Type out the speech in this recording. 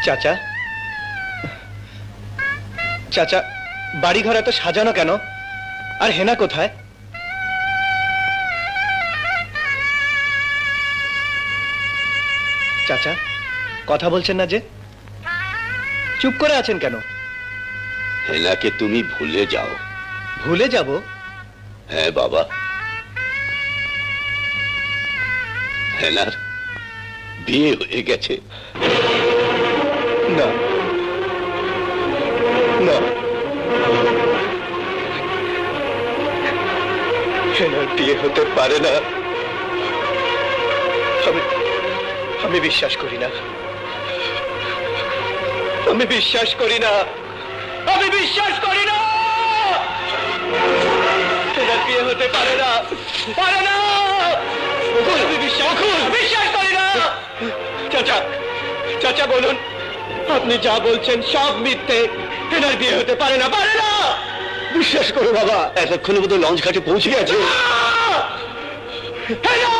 চাচা, চাচা, বাড়িঘর এত সাজানো কেন? আর হেনা কোথায়? চাচা, কথা বলছেন না যে? চুপ করে আছেন কেন? হেনাকে তুমি ভুলে যাও। ভুলে যাব? হ্যাঁ বাবা, হেনার বিয়ে হয়ে গেছে। না না, হেনার বিয়ে হতে পারে না। আমি বিশ্বাস করি না, আমি বিশ্বাস করি না, আমি বিশ্বাস করি না। হেনার বিয়ে হতে পারে না, পারে না। আমি বিশ্বাস করি না। চাচা, চাচা বলুন, আপনি যা বলছেন সব মিথ্যে। হেনার বিয়ে হতে পারে না, পারে না। বিশ্বাস করো বাবা, এতক্ষণে বোধহয় লঞ্চ ঘাটে পৌঁছে গেছে। হেনা!